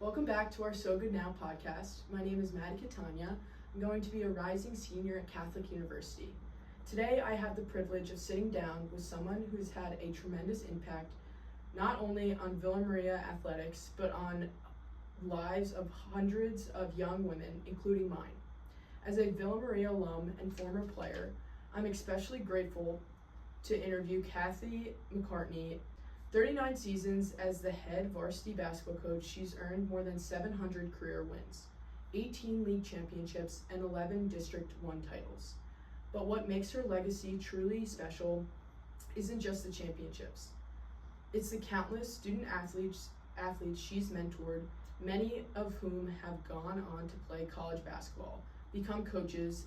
Welcome back to our So Good Now podcast. My name is Maddie Catania. I'm going to be a rising senior at Catholic University. Today I have the privilege of sitting down with someone who's had a tremendous impact not only on Villa Maria athletics, but on lives of hundreds of young women, including mine. As a Villa Maria alum and former player, I'm especially grateful to interview Kathy McCartney. 39 seasons as the head varsity basketball coach, she's earned more than 700 career wins, 18 league championships, and 11 District 1 titles. But what makes her legacy truly special isn't just the championships. It's the countless student athletes she's mentored, many of whom have gone on to play college basketball, become coaches,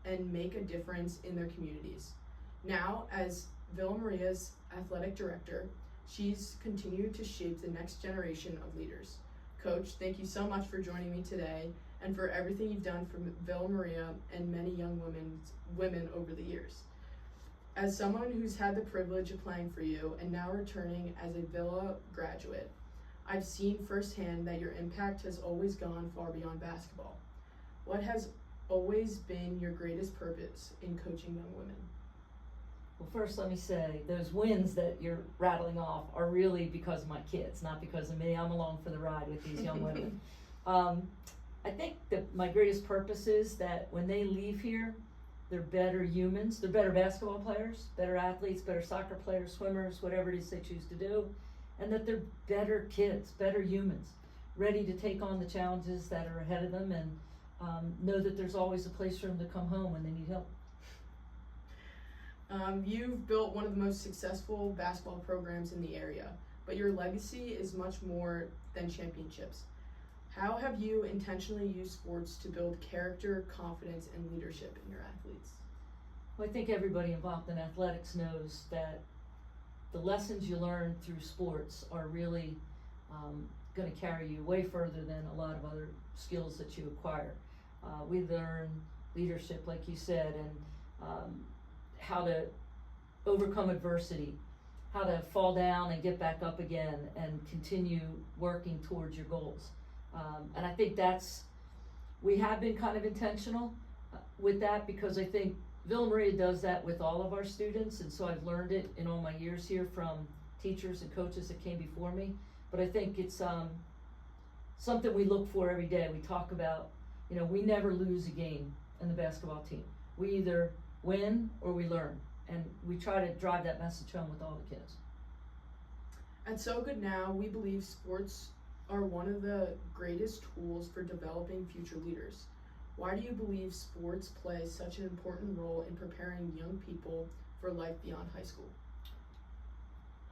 and make a difference in their communities. Now, as Villa Maria's athletic director, she's continued to shape the next generation of leaders. Coach, thank you so much for joining me today and for everything you've done for Villa Maria and many young women over the years. As someone who's had the privilege of playing for you and now returning as a Villa graduate, I've seen firsthand that your impact has always gone far beyond basketball. What has always been your greatest purpose in coaching young women? Well, first let me say, those wins that you're rattling off are really because of my kids, not because of me. I'm along for the ride with these young women. I think that my greatest purpose is that when they leave here, they're better humans, they're better basketball players, better athletes, better soccer players, swimmers, whatever it is they choose to do, and that they're better kids, better humans, ready to take on the challenges that are ahead of them and know that there's always a place for them to come home when they need help. You've built one of the most successful basketball programs in the area, but your legacy is much more than championships. How have you intentionally used sports to build character, confidence, and leadership in your athletes? Well, I think everybody involved in athletics knows that the lessons you learn through sports are really going to carry you way further than a lot of other skills that you acquire. We learn leadership, like you said, and how to overcome adversity, how to fall down and get back up again and continue working towards your goals. And I think we have been kind of intentional with that because I think Villa Maria does that with all of our students, and so I've learned it in all my years here from teachers and coaches that came before me. But I think it's something we look for every day. We talk about, we never lose a game in the basketball team. We either win or we learn, and we try to drive that message home with all the kids. At So Good Now, we believe sports are one of the greatest tools for developing future leaders. Why do you believe sports play such an important role in preparing young people for life beyond high school?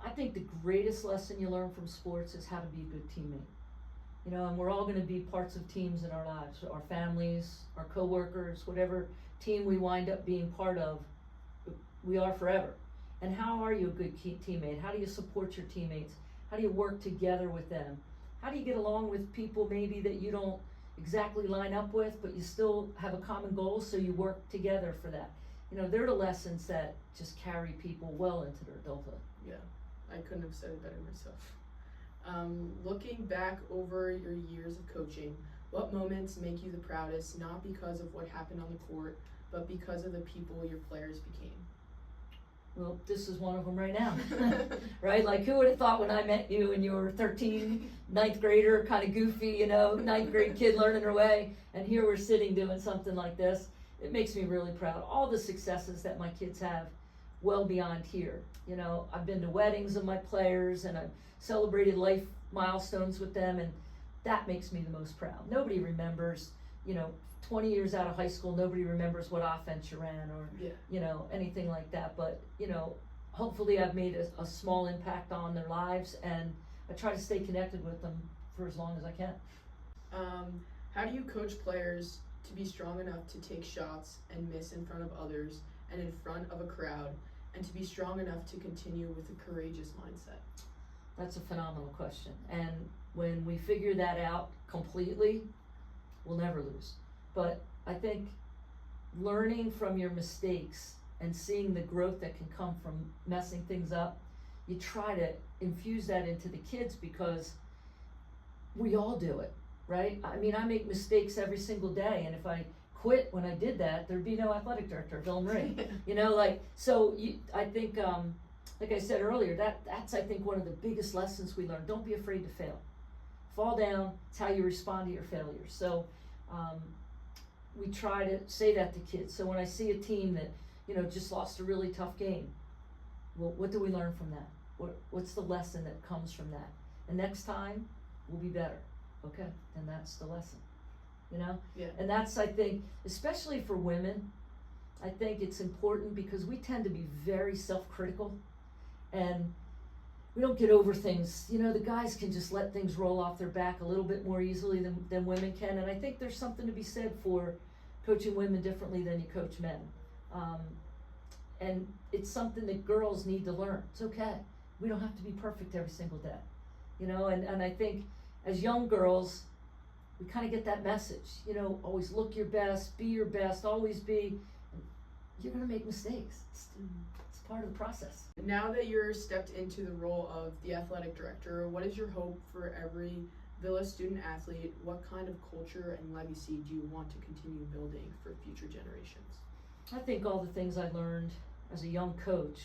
I think the greatest lesson you learn from sports is how to be a good teammate. And we're all going to be parts of teams in our lives, our families, our coworkers, whatever team we wind up being part of, we are forever. And how are you a good teammate? How do you support your teammates? How do you work together with them? How do you get along with people maybe that you don't exactly line up with, but you still have a common goal, so you work together for that? They're the lessons that just carry people well into their adulthood. Yeah, I couldn't have said it better myself. Looking back over your years of coaching, what moments make you the proudest, not because of what happened on the court, but because of the people your players became? Well, this is one of them right now, right? Like, who would have thought when I met you and you were 13, ninth grader, kind of goofy, ninth grade kid learning her way, and here we're sitting doing something like this. It makes me really proud. All the successes that my kids have well beyond here. I've been to weddings of my players and I've celebrated life milestones with them, and that makes me the most proud. Nobody remembers, 20 years out of high school, nobody remembers what offense you ran or, anything like that. But, hopefully I've made a small impact on their lives, and I try to stay connected with them for as long as I can. How do you coach players to be strong enough to take shots and miss in front of others and in front of a crowd, and to be strong enough to continue with a courageous mindset? That's a phenomenal question. And when we figure that out completely, we'll never lose. But I think learning from your mistakes and seeing the growth that can come from messing things up, you try to infuse that into the kids, because we all do it, right? I mean, I make mistakes every single day, and if I quit when I did that, there'd be no athletic director, Bill Marie. You know, like, so I think, like I said earlier, that's I think one of the biggest lessons we learn. Don't be afraid to fail. Fall down, it's how you respond to your failures. So we try to say that to kids. So when I see a team that, you know, just lost a really tough game, well, what do we learn from that? What's the lesson that comes from that? And next time, we'll be better. Okay, and that's the lesson, you know? Yeah. And that's, I think, especially for women, I think it's important because we tend to be very self-critical and we don't get over things. You know, the guys can just let things roll off their back a little bit more easily than women can. And I think there's something to be said for coaching women differently than you coach men. And it's something that girls need to learn. It's okay. We don't have to be perfect every single day. You know, and I think as young girls, we kind of get that message. You know, always look your best, be your best, always be. You're going to make mistakes. It's part of the process. Now that you're stepped into the role of the athletic director, what is your hope for every Villa student athlete? What kind of culture and legacy do you want to continue building for future generations? I think all the things I learned as a young coach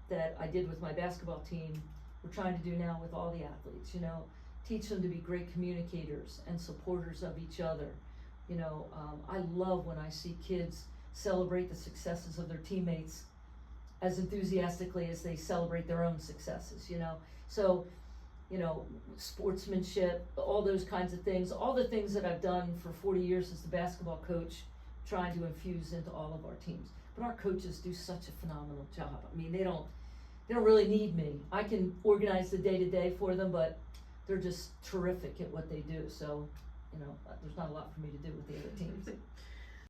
that I did with my basketball team, we're trying to do now with all the athletes. You know, teach them to be great communicators and supporters of each other. You know, I love when I see kids celebrate the successes of their teammates as enthusiastically as they celebrate their own successes, you know. So, you know, sportsmanship, all those kinds of things, all the things that I've done for 40 years as the basketball coach, trying to infuse into all of our teams. But our coaches do such a phenomenal job. I mean, they don't really need me. I can organize the day-to-day for them, but they're just terrific at what they do. So, you know, there's not a lot for me to do with the other teams.